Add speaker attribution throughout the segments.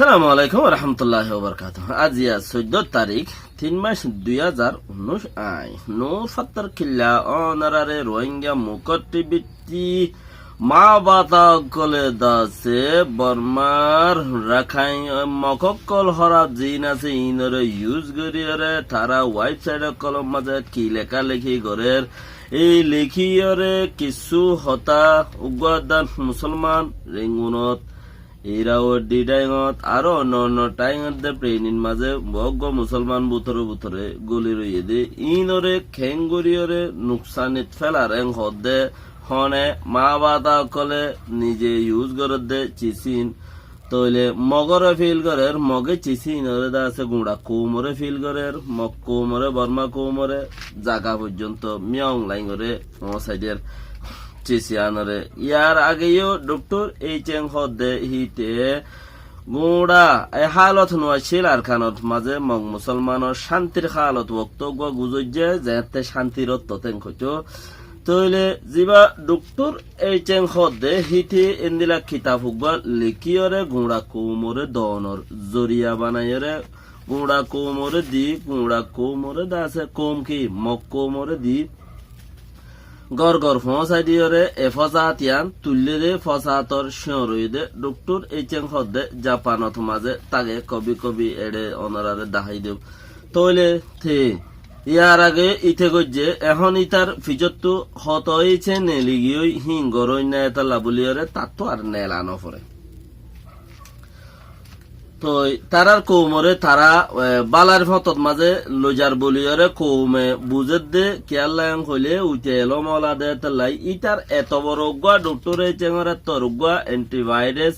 Speaker 1: আসসালামু আলাইকুম রহমতুল্লাহ বরকাতুহ। আজ 14 তারিখ 3 মাস 2019 আই নো ফাত্তার খিল্লা অনারারে রোহিঙ্গা মুকট্টিবিত্তি মা বাতা কলে দাসে বর্মার রাখাই মককল হরা জিন আছে ইনরে ইউজ করিয়রে তারা ওয়েবসাইটে কলম মাঝে কি লেখা লেখি গরের এই লেখিয়রে কিছু হতা উগাদান মুসলমান রেঙ্গুনত এরাও ডিডাইঙত আরো অন্য অন্য টাইঙত প্রেনিন মাঝে বগ্গ মুসলমান বুতরে গলি রইয়ে দে ইনরে খেঙ্গুরিয়রে নুকসানিত ফেলার এং হদে হনে মা বাতা কলে নিজে ইউজ করত দে চিসিন তইলে মগরে ফিল করের মগে চিসিন ওরে দা আছে গুড়া কোমরে ফিল করের মগ কোমরে বর্মা কোমরে জাগা পর্যন্ত মিয়াং লাইন করে সাইডের চিসিয়ানরে ইয়ার আগেও ডক্টর এই চেং হদে হিতে গুড়া এ হালত নোয়া শিলার খানত মাঝে মগ মুসলমানের শান্তির হালত বক্তব্য গুজে যেতে শান্তির ততেন কইতো তইলে জিবা ডক্টর এই চেং হদে হিতে এন্দিলা খিতাব হুকবা লিখিয়রে গুড়া কোমরে দনর জরিয়া বানাইরে গুড়া কোমরে দাসে কোম কি মগ কোমরে দি গড় ফসাই দিয়রে এ ফসাতিয়ান তুললে দে ফসাতর শিয়রই দে ডক্টর এই চেং হদে জাপানত মাঝে তাকে কবি এড়ে অনারারে দাহাই দেব তইলে থে ইয়ার আগে ইথে গজ্জে এখন ইতার ফিজত্তু হত হইছে নেলিগিই হিঙ্গরই না এটা লাবুলিয়রে তার তো আর নেলানো পরে তো তারার কৌমরে তারা বালার ফতত মাঝে লজার বলিয়রে কৌমে বুঝে দে কেয়ালাং হইলে উঠে এলো মলা দে তাই ইতার এত বড় গুয়া ডক্টরে চেঙর এত রোগুয়া অ্যান্টিভাইরাস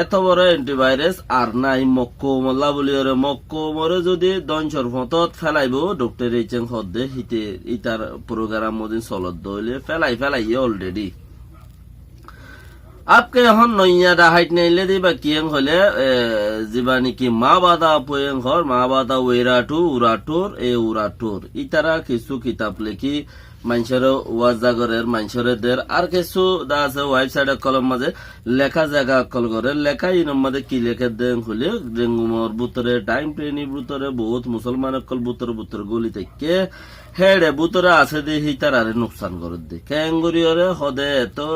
Speaker 1: এত বড় অ্যান্টিভাইরাস আর নাই মক্কৌমলা বলিয়রে মক্কৌমরে যদি দঞ্চর ফতত ফেলাইব ডক্টর এই চেং হদে হিতে ইতার প্রোগ্রাম মদিন চলত দইলে ফেলাই অলরেডি আপকে এখন নইয়া ডাহাইট নাইলে দিবা কিয়ং হলে যিবা নেকি মা বাদা পয়ং ঘর মা বাদা উরাটুর ইতারা কিছু কিতাব লেখি মানুষের ওয়াজাগরের মানুষের দের আর কিছু দা আছে ওয়েবসাইটে কলম মাঝে লেখা জায়গা কল করে লেখা ইনম মাঝে কি লেখে দেন হলে ডেঙ্গুমর বুতরে টাইম প্রেনি বুতরে বহুত মুসলমান কল বুতরে গলি থেকে হেডে বুতরে আছে দে হিতার আরে নুকসান করে দে ক্যাঙ্গুরিয়রে হদে তো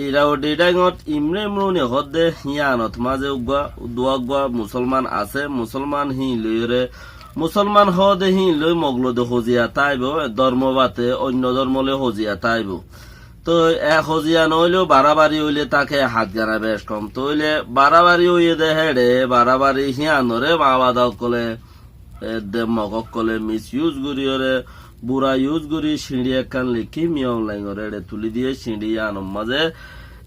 Speaker 1: ইরাউডিডাইঙত ইমরে হদে হিয়ানত মাঝে দুয়াগবা মুসলমান আছে মুসলমান হি লইরে মুসলমান হদে হি লই মগলদে হজিয়া তাইব ধর্মবাতে অন্য ধর্মলে হজিয়া তাইব তো হজিয়া নইলেও বাড়াবাড়ি হইলে তাকে হাত জানা বেশ কম তইলে বাড়াবাড়ি হইয়ে দে হেডে বাড়াবাড়ি হিয়ানরে মা বাদা কলে মগক কলে মিস ইউজ করিয়রে বুড়া ইউজ করি সিঁড়ি একখান লিখি মিয়ং লাইঙরে এড়ে তুলি দিয়ে সিঁড়ি আনম মাঝে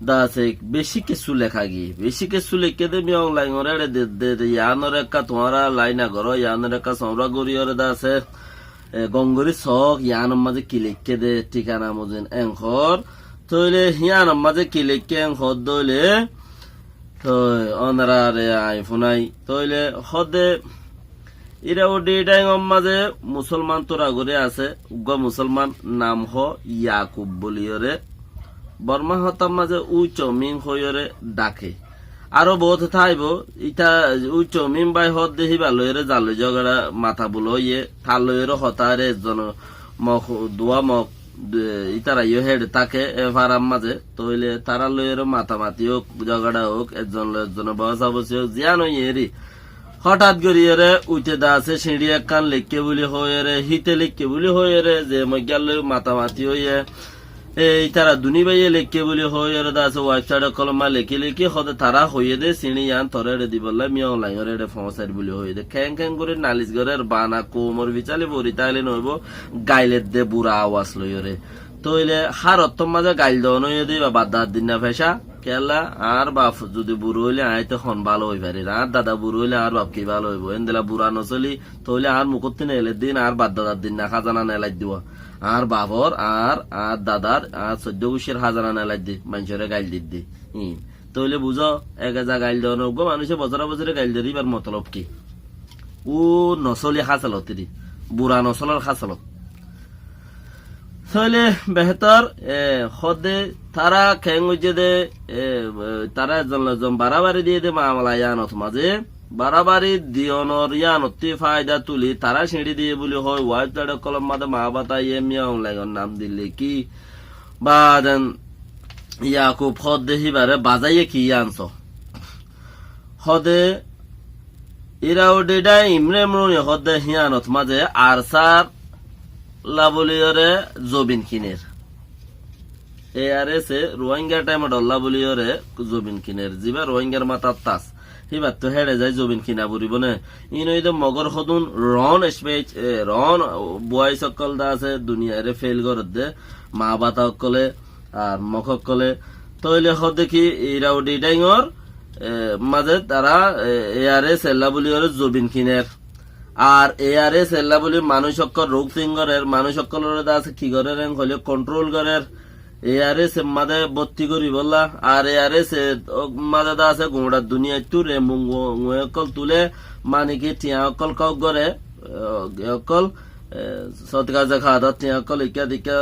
Speaker 1: দাসে বেশি কিছু লেখা গিয়ে বেশি কিছু লিখে দে মিয়ং লাইঙরে এড়ে দে ইয়ানর একা তোমারা লাইনা করো ইয়ানর একা সমরা গরিয়রে দাসে গঙ্গরি শখ ইয়ানম মাঝে কি লিখে দে ঠিকানা মজিন এংখর তইলে হিয়ানম মাঝে কি লিখে এংখর দইলে তো অনারা রে আইফোনাই তইলে হদে ইরাও ডিডাইঙম মাঝে মুসলমান তোরা করে আছে উগ্র মুসলমান নাম হ ইয়াকুব বলিয়রে বর্মা হতাম মাঝে চমিং হইরে ডাকে আরো বহুত থাইব ইটা চমিং বাই হদ দেহিবা লইরে জালই জগড়া মাথা বুলো ইয়ে থালইরে হতারে জন মখ দোয়া মখ ইতারা ইয়ে হেড তাকে এভারাম মাঝে তইলে তারা লইরে মাথা মাতি হোক জগড়া হোক একজন বসা বসি হোক জিয়ান ইয়েরি হঠাৎ গড়িয়ে উঠে দা আছে সিঁড়ি একখান লিখকে বলি হয়ে হিতে লিখকে বলি হয়ে যে মজ্ঞাল মাতামাতি হইয়ে এই তারা দুনি বাইয়ে লিখকে বলি হয়ে দা আছে ওয়েবসাইটে কলমা লিখি হদে তারা হইয়ে দে সিঁড়ি ইয়ান তরে দি বললে মিয়ং লাইঙরে ফসাইড বলি হয়ে দে খ্যাং করে নালিশ ঘরের বানা কোমর বিচালে বরি তাইলে নইব গাইলের দে বুড়া আওয়াজ লইরে তইলে হারত মাঝে গাইল দেওয়া নইয়ে দি বা বাদ দিন না ফেসা কেলা আর বাপ যদি বুড়ো হইলে আইতে হন ভালো হই পারি আর দাদা বুড়ো হইলে আর বাপ কি ভালো হইব এনদিলা বুড়া নচলি তইলে আর মুখতে নেলে দিন আর বাদ দাদার দিন না খাজানা নেলাই দিব আর বাবর আর দাদার আর 14 গুষের খাজানা নেলাই দি মানুষের গাইল দি তইলে বুঝো এক যা গাইল দেওয়া নব মানুষে বছরে গাইল দিয়ে এবার মতলব কি ও নচলি খাচালত বুড়া নচলার খাচালত তাহলে বেহতর হদে তারা খেং হইছে দে তারা একজন বাড়াবাড়ি দিয়ে দে মামলা ইয়ানত মাঝে বাড়াবাড়ি দিয়নর ইয়ানতি ফায়দা তুলি তারা সিঁড়ি দিয়ে বলি হয় ওয়াইফ তাড়ে কলম মাদে মা বাতা ইয়ে অনলাইন নাম দিলে কি বা দেন ইয়াকু ফদ দেহিবারে বাজাইয়ে কি আনছ হদে ইরাও ডেডা ইমরে মরুনি হদে হিয়ানত মাঝে আরসার লাবলিয়রে জবিন কিনের এআরএস রোহিঙ্গা টাইম ডল্লা বলিয়রে জবিন কিনের যিবা রোহিঙ্গার মাথার তাস হিবার তো হেড়ে যায় জবিন কিনা বুড়িব নে ইনইদে মগর হদুন রন স্পেচ রন বয় সকল দা আছে দুনিয়ারে ফেল করত দে মা বাতা সকলে আর মখ সকলে তইলে হদ দেখি ইরাও ডিডাইঙর মাঝে তারা এআরএস এল্লা বলিয়রে জবিন কিনের আর এআরএস এল্লা বলি মানুষ সকল রোগ সিংগরের মানুষ সকলের দা আছে কি করে হলে কন্ট্রোল করের এআরএস মাদে ভর্তি করি বললা আর এআরএস মাদে দা আছে গোড়া দুনিয়া তুরে মুঙ্গল তুলে মানে কি টিয়া অকল কক করে অকল সৎকা জাখা টিয়া অকল ইকা দিকা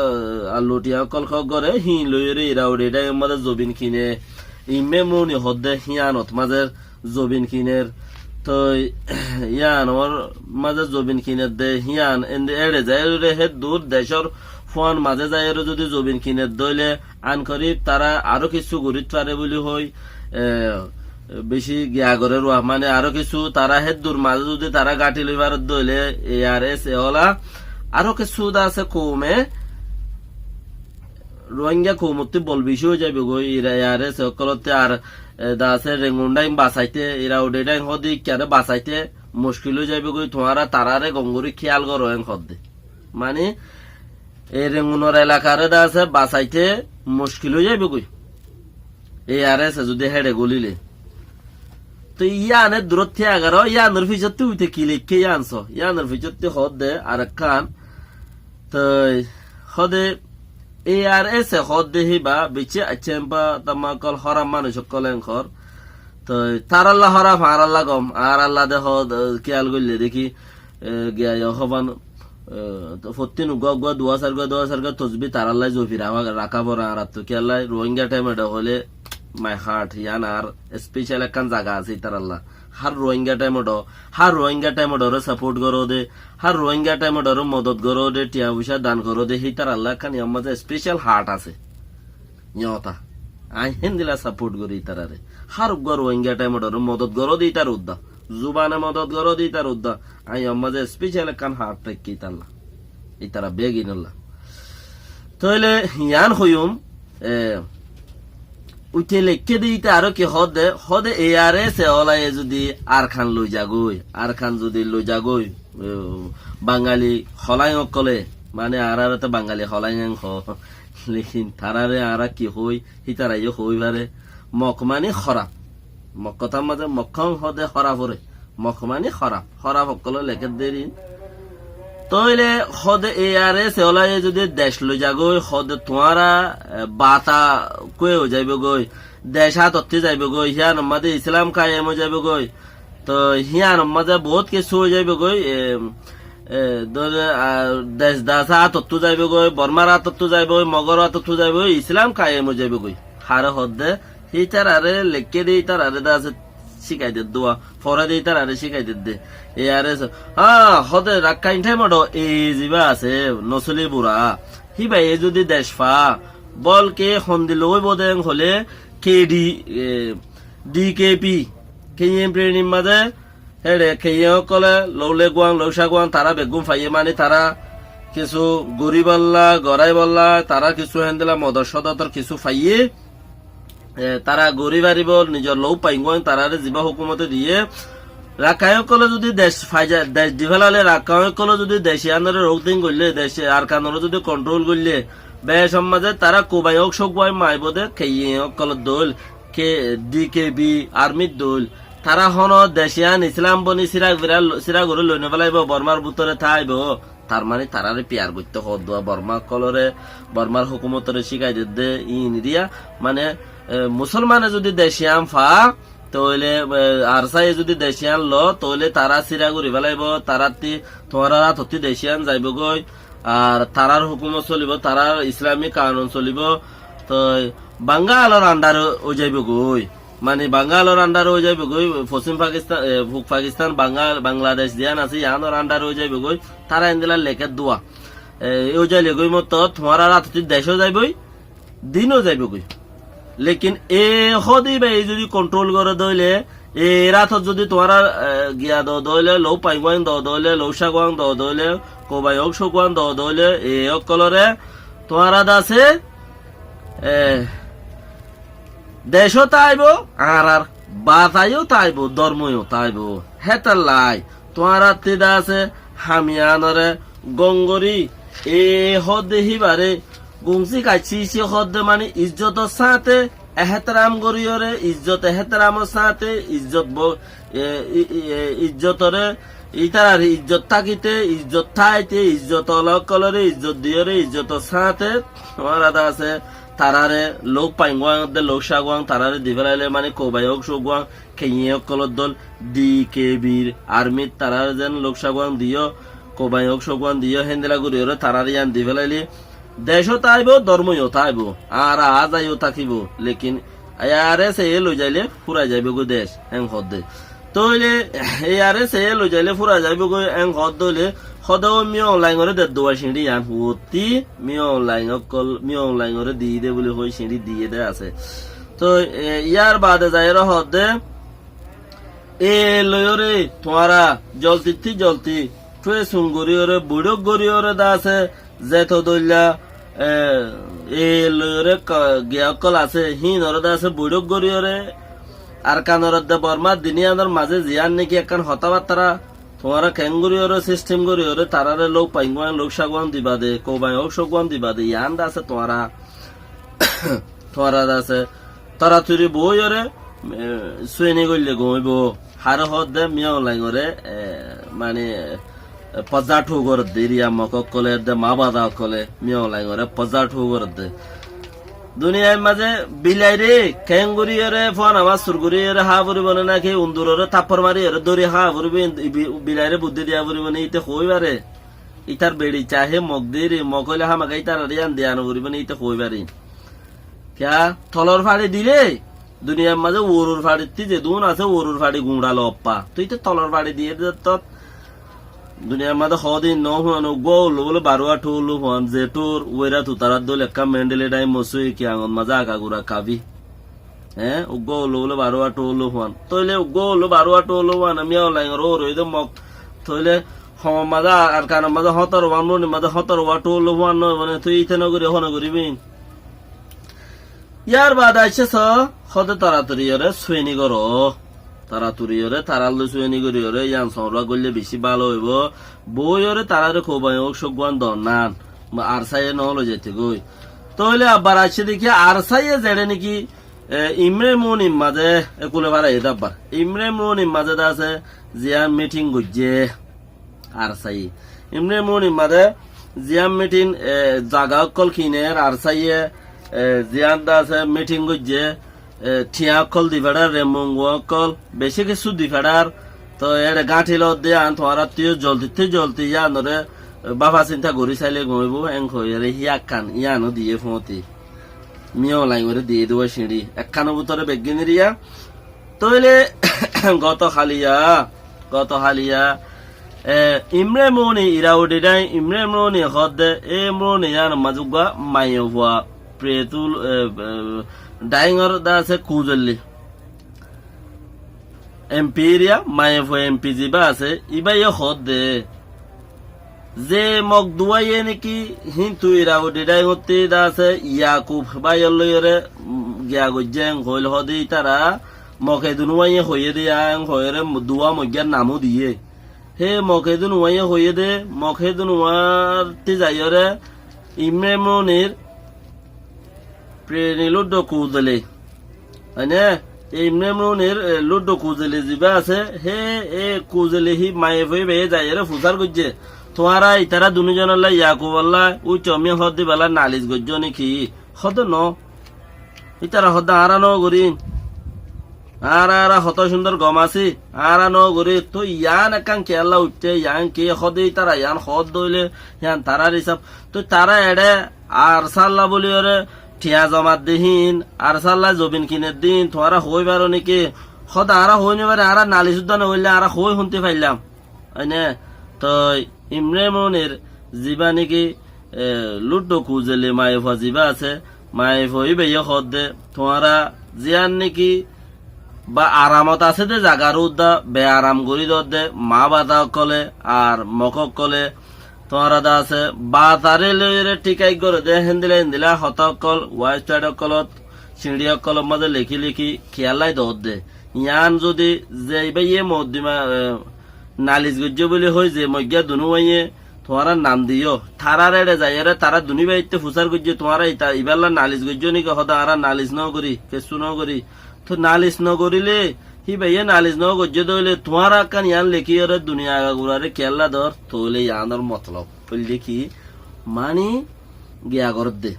Speaker 1: আলু টিয়া অকল কক করে হি লইরে ইরাউডে এটা মাদে জবিন কিনে ইমে মনি হদে হিয়ানত মাঝে জবিন কিনের তো ইয়ান ওর মাঝে জবিন কিনের দে হিয়ান এড়ে যায় হে দূর দেশর ফোন মাঝে যায় যদি জবিন কিনে দইলে আন করি তারা আরো কিছু গরিত পারে বলি হই বেশি গিয়া করে রোয়া মানে আরো কিছু তারা হে দূর মাঝে যদি তারা গাঠি লইবার দইলে এআরএস এওলা আরো কিছু আছে কমে রোহিঙ্গা কৌমতি বল বেশি হয়ে যাবে গো ইরা এআরএস সকলতে আর দাসে রেঙ্গুন্ডাই বাঁচাইতে এরা ওডেডাই হদি কেন বাঁচাইতে মুশকিল হয়ে যাবে গো তোমারা তারারে গঙ্গুরি খেয়াল করো হদে মানে এই রেঙ্গুনর এলাকারে দাসে বাঁচাইতে মুশকিল হয়ে যাবে গই এআরএস যদি হেডে গলিলে তো ইয়ানে দূরত্বে এগারো ইয়ানোর ফিচর উঠে কি লিখে আনছ ইয়ানোর ফিচর হদ দে আর কান তো হদে এআরএস হদ দেহিবা বিচে আচেম্পা তামাকল হরাম মানুষ কলেঙ্কর তো তারাল্লা হরাম আর আল্লাহ গম আর আল্লাহ দেহ খেয়াল করলে দেখি গিয়া হবান ফতিন গুয়া দোয়া সারগা তসবি তারাল্লাই জফিরা রাখা বরা আর তো খেয়াল্লাই রোহিঙ্গা টাইম এটা হলে my heart Ian R special একখান জায়গা আছে তারাল্লা হার রোহিঙ্গা টাইম ডরে সাপোর্ট করো দে হার রোহিঙ্গা টাইম ডরে মদত করো দে টিয়া পয়সা দান করো দে সেই তার আল্লাহ খান আমাদের স্পেশাল হার্ট আছে ইয়তা আই হিন্দিলা সাপোর্ট করি তারারে হার রোহিঙ্গা টাইম ডরে মদত করো দি তার উদ্দা জুবানে মদত করো দি তার উদ্দা আই আমাদের স্পেশাল একখান হার্ট রেখি তাল্লা এই তারা বেগিনল্লা তাহলে ইয়ান হইম উঠে লেখকে দিতে আরো কি হদে এআরএস ওলাই যদি আর খান লই যাগই আর খান যদি লই যাগই বাঙালি হলাই অকলে মানে আর তো বাঙালি হলাই লেকিন তারারে আর কি হই হিতারাইও হই পারে মক মানে খরাপ মক কথার মাঝে মক্ষম হদে খরাপ হরে মক মানে খরাপ অকলে লেখে দেরি তইলে হদে এআরএস ওলাই যদি দেশ লই যাগই হদে তোমারা বাতা কয়ে যাইবে গই দেশ হাত যাইবে গই হিয়ান মাঝে ইসলাম কায়েম হয়ে যাবে গই তো হিয়ান মাঝে বহুত কিছু হয়ে যাইবে গই দেশ দাস হাত যাইবে গই বর্মার হাত যাইবে গই মগর হাত যাইবে গই ইসলাম কায়েম হয়ে যাবে গই হারে হদে হি তার আরে লেখকে দিই তার আরে দাস শিখাই দে দোয়া ফরা দিই তার আরে শিখাই দে এআরএস হদে রাখাইন ঠাইমটো এই যিবা আছে নচলি বুড়া হি ভাই যদি দেশ ফা বল কে সন্দি লই বদেং হলে কেডি ডিকেপি কেইএম প্রেনিম মাঝে হেডে কেইয়ে কলে লৌলে গুয়াং লৌসা গুয়াং তারা বেগুম ফাইয়ে মানে তারা কিছু গরিব আল্লাহ গড়াই বল্লা তারা কিছু হেন্দিলা মদর সদতর কিছু ফাইয়ে তারা গরিব আরিব নিজের লৌ পাইঙ্গন তারারে জীবা হুকুমতে দিয়ে রাখায়কলে যদি দেশ ফাইজা দেশ ডিভেলালে রাখায়কলে যদি দেশিয়ানরে রোগ দিন করলে দেশে আর কানরে যদি কন্ট্রোল করলে বে সমাজে তারা কোবাইক সকবাই মাইবদে খেইয়কল দোল কে ডিকেবি আর্মির দোল তারা হন দেশিয়ান ইসলাম বনি সিরা গরে লইনে পেলাইব বর্মার ভিতরে থাইব তার মানে তারারে পিয়ার করতে হদুয়া বর্মার হুকুমতরে শিখাই দে ইন দিয়া মানে মুসলমানে যদি দেশিয়ান ফা তইলে আর চাই যদি দেশিয়ান ল তইলে তারা চিরা ঘুরি পেলাইব তারাতি তোমারা ততি দেশিয়ান যাইব গই আর তারার হুকুমত চলিব তারার ইসলামী কানুন চলিব তো বাঙ্গালোর আন্ডার ও যাইব গই মানে বাঙ্গালোর আন্ডার ও যাইব গই পশ্চিম পাকিস্তান পূব পাকিস্তান বাংলাদেশ দিয়ান আছে ইয়ানোর আন্ডার ও যাইব গই তারা এন্দিলা লেখে দোয়া ও যাইলে গই মত তোমার রাত দেশও যাইবই দিনও যাইব গই লেকিন এ হদি বা এই যদি কন্ট্রোল করে দইলে এ রাতত যদি তোমার গিয়া দইলে লৌ পাইগুয়ান দইলে লৌ সাগুয়ান দইলে কোবায়ক সগুয়ান দইলে এ অকলরে তোমার আছে দেশও তাইব আর বাতাইও তাইব ধর্মও তাইব হেতার লাই তোমার তিদা আছে হামিয়ানরে গঙ্গরি এ হদে হিবারে গুংসি কাছি সে হদে মানে ইজ্জতর সাথে এহতরাম গরিয়রে ইজ্জত এহতরামর সাথে ইজ্জতরে ইতার ইজ্জত থাকিতে ইজ্জত থাইতে ইজ্জত অলকলরে ইজ্জত দিয়রে ইজ্জতর সাথে তোমার আদা আছে তারারে লোক পাইগুয়াং দে লোক সাগুয়াং তারারে দিবেলাইলে মানে কোবায়ক সগুয়াং খেয়ে কলর দল ডি কে বীর আর্মিত তারারে যেন লোক সাগুয়াং দিও কোবায়ক সগুয়াং দিও হেন্দেলা গুরিয়রে তারারে ইয়ান দিবেলাইলে দেশও তাইব ধর্মও তাইব আর আজাইও থাকিব লেকিন আরে সে লই যাইলে ফুরাই যাইব গো দেশ এং হদে তইলে আরে সে লই যাইলে ফুরাই যাইব গো এং হদ দইলে হদাও মিও অনলাইন করে দে দোয়া সিঁড়ি আন হুতি মিও অনলাইন করে দিয়ে দে বলে হই সিঁড়ি দিয়ে দে আছে তো ইয়ার বাদে যাইর হদে এ লয়রে তোমারা জলতি টুয়ে সুঙ্গরিয়রে বুড়ক গরিয়রে দা আছে যেত দইলা এ লয়রে গিয়াকল আছে হিন ওরদা আছে বুড়ক গরিয়রে আর কানরদ দে বর্মা দিনিয়ানোর মাঝে জিয়ান নাকি একখান হতাবার্তারা তোমারা ক্যাঙ্গুরিওরে সিস্টেম করিওরে তারারে লোক পাইগুয়ান লোক সাগুয়ান দিবা দে কোবাই হোক সগুয়ান দিবা দে ইয়ান আছে তোমারা আছে তারা তুরি বইরে সুয়েনি গইলে গইব হার হদ দে মিয়াও লাইগরে মানে পজাঠু গর দেরিয়া মকলে দে মা বাদা কলে মিয়াও লাইগরে পজাঠু গর দে দুনিয়ার মাঝে বিলাই রে ক্যাঙ্গুরিয়রে ফোন আমার সুরগুরিয়রে হা বরিব নাকি উন্দুররে তাপর মারি দরি হা বরিব বিলাইরে বুদ্ধি দিয়া বরিব না ইতে কইবারে ইতার বেড়ি চাহে মগ দেরি মকলে হামাকে ইতার রিয়ান দিয়ানো বরিব না ইতে কইবারে ক্যা তলর ফাড়ি দিলে দুনিয়ার মাঝে ওরুর ফাড়ি যে দুন আছে ওরুর ফাড়ি গুঁড়ালো অপ্পা তুই তো তলর ফাড়ি দিয়ে তো দুনিয়ার মাঝে হদিন ন গোল বলে বারোয়া ঠুলু হন যে তোর ওইরা তুতারার দল একা মেন্ডেলে ডাই মসুই কি আঙন মাঝে আগাগুড়া খাবি হ্যাঁ গোল বলে বারোয়া ঠুলু হন তইলে গোল বারোয়া ঠুলু হন আমি লাইন ও রই মক তইলে হম মাঝে আর কারণ মাঝে হতর ওয়ান মাঝে হতর ওয়া ঠুলু হন মানে তুই ইতে নগরি হন করিবি ইয়ার বাদ আইছে হতে তাড়াতাড়ি ওরে সুইনি করো তাড়াতাড়ি ওরে তারাল্লো সুইনি করি ওরে ইয়ান সংরা করলে বেশি ভালো হইব বই ওরে তারারে খোবাই হোক সগুয়ান দনান আর সাইয়ে নহলো যেতে গই তাহলে আবার আছে দেখি আর সাইয়ে জেড়ে নাকি ইমরে মন ইমাজে একুলে বারা এটা আবার ইমরে মন ইমাজে আছে জিয়ান মিটিং গজ্জে আর সাই ইমরে মন ইমাজে জিয়ান মিটিং জাগা কল কিনের আর সাইয়ে জিয়ান দা আছে মিটিং গজ্জে ঠিয়া কল দিফাড়ার রেমুঙ্গ কল বেশি কিছু দিফাড়ার তো এর গাঁঠি লত দিয়ে আন তোমার তুই জলতি ইয়ানরে বাবা চিন্তা করি চাইলে গইব এং হইরে হিয়া কান ইয়ানো দিয়ে ফতি মিও লাইন করে দিয়ে দেবো সিঁড়ি একখানো ভিতরে বেগিনি রিয়া তইলে গত হালিয়া ইমরে মনি ইরা উডি নাই ইমরে মনি হদে এ মনি ইয়ান মাজুগা মাইও হওয়া প্রেতুল ডাইঙর দা আছে কুজল্লি এম্পিরিয়া মায়েফ এমপি জিবা আছে ইবাই হদে যে মগ দুয়াইয়ে নাকি হিন্তু ইরা উডি ডাইঙতি দা আছে ইয়াকুব বাইয়লয়রে গিয়া গজ্জেং হইল হদি তারা মকে দুনুয়াইয়ে হইয়ে দিয়া হইরে দুয়া মজ্ঞার নামও দিয়ে হে মকে দুনুয়াইয়ে হইয়ে দে মকে দুনুয়ার তি যাইরে ইমরে মনির প্রেনি লুডো কুজলে হয়নে ইমরে মনির লুডো কুজলে জিবা আছে হে এ কুজলে হি মায়ে ভই বে যাইরে ফুসার গজ্জে তোমারা ইতারা দুজনল্লা ইয়াকুব আল্লাহ ওই চমি হদ বেলা নালিশ গজ্জ নাকি হদ ন ইতারা হদ আরা ন গরিন আরা হত সুন্দর গম আছে আরা ন গরি তো ইয়ান একান কেলা উঠতে ইয়ান কে হদ ইতারা ইয়ান হদ দইলে ইয়ান তারার হিসাব তো তারা এড়ে আর সাল্লা বলি ওরে ঠিয়া জমাত দিহীন আর সাল্লা জবিন কিনের দিন তোমারা হই পারো নাকি সদা আরা হই নিবারে আরা নালিশ উদ্যান হইলে আরা হই শুনতে পাইলাম হয়নে তো ইমরানের জিবা নাকি লুডো কুজেলে মাইফা জিবা আছে মাইফ হইবে হদ দে তোমারা জিয়ান নাকি বা আরামত আছে দে জাগার উদ্দা বে আরাম করি দে মা বাতা কলে আর মকক কলে তোমারা দা আছে বা তারে লইরে টিকাই করে দে হেন্দিলা হতকল ওয়াইস্টাইড কলত সিঁড়ি কলম মাঝে লিখি লিখি খেয়ালাই দে ইয়ান যদি যে ইয়ে মদ্দিমা নালিশ গজ্য বলে হই যে মজ্ঞা দুনু হইয়ে তোমারা নাম দিও থারা রেড়ে যাই রে তারা দুনি বাইতে ফুসার গজ্য তোমারা ইবাল্লা নালিশ গজ্য নিকে হদা আরা নালিশ ন করি কেসু ন করি তো নালিশ ন করিলে হি ভাইয়ে নালিশ ন গজ্য দইলে তোমারা কান ইয়ান লেখি রে দুনিয়া আগা গুড়ারে কেল্লা ধর তোলে ইয়ানোর মতলব বললে কি মানি গিয়া কর দে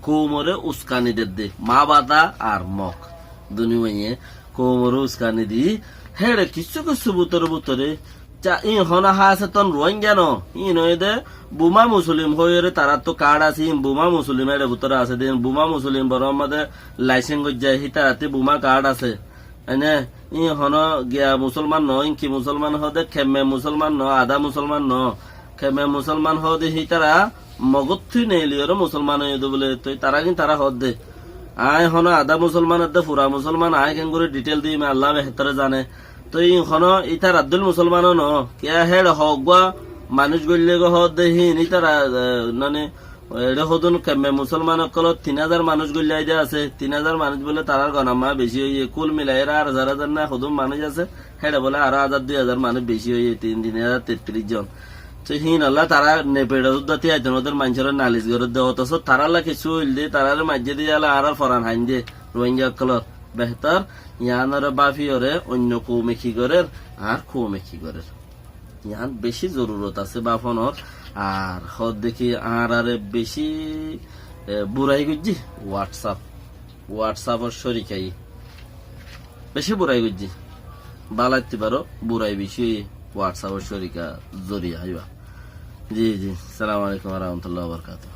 Speaker 1: কোমরে উস্কানি দে মা বাতা আর মক দুনি মাইয়ে কোমরে উস্কানি দি হেড়ে কিছু কিছু বুতরে ই হনা হা আছে তন রোহিঙ্গা ন ই নয় দে বুমা মুসলিম হয়ে তারা তো কার্ড আছে বুমা মুসলিম এর ভিতরে আছে দিন বুমা মুসলিম বড় আমাদের লাইসেন্স গজ্জায় হিতারাতে বুমা কার্ড আছে এনে ই হন গিয়া মুসলমান ন ইনকি মুসলমান হদে খেমে মুসলমান ন আধা মুসলমান ন খেমে মুসলমান হদে হিতারা মগত্থি নেইলিওর মুসলমান হয়ে বলে তুই তারা কিন্তু তারা হদ দে আয় হন আধা মুসলমান দে পুরা মুসলমান আয় কেন করে ডিটেল দিই আল্লাহ বেহতরে জানে তো ইখন ইতার আব্দুল মুসলমানও ন কে হেড হগুয়া মানুষ গল্লে হদ দেহীন ইতারা মানে এটা হদুন কেমে মুসলমান অকল 3000 মানুষ গল্লাই দিয়ে আছে 3000 মানুষ বলে তারার গণামা বেশি হইয়ে কুল মিলাই এরা 1000 না হদুন মানুষ আছে হেডে বলে আরো 1000-2000 মানুষ বেশি হইয়ে 3033 জন তো হিন আল্লাহ তারা নেপেড়া উদ্দাতি আইতেন ওদের মানুষের নালিশ করে দেওয়া অথচ তারাল্লা কিছু হইল দিয়ে তারার মাঝে দিয়ে আর ফরান হাইন দিয়ে রোহিঙ্গা অকলত বেহতর ইয়ানরে বাফিয়রে অন্য কৌমেখি করে আর কৌমেখি করে ইয়ান বেশি জরুরত আছে বাফনর আর হদ দেখি আর আরে বেশি বুড়াই গুজি হোয়াটসঅ্যাপর শরিকাই বেশি বুড়াই গুজি বালাইতে পারো বুড়াই বেশি হোয়াটসঅ্যাপর শরিকা জরিয়া হইবা জি সালাম আলাইকুম ওয়া রাহমাতুল্লাহি ওয়া বারাকাতুহু।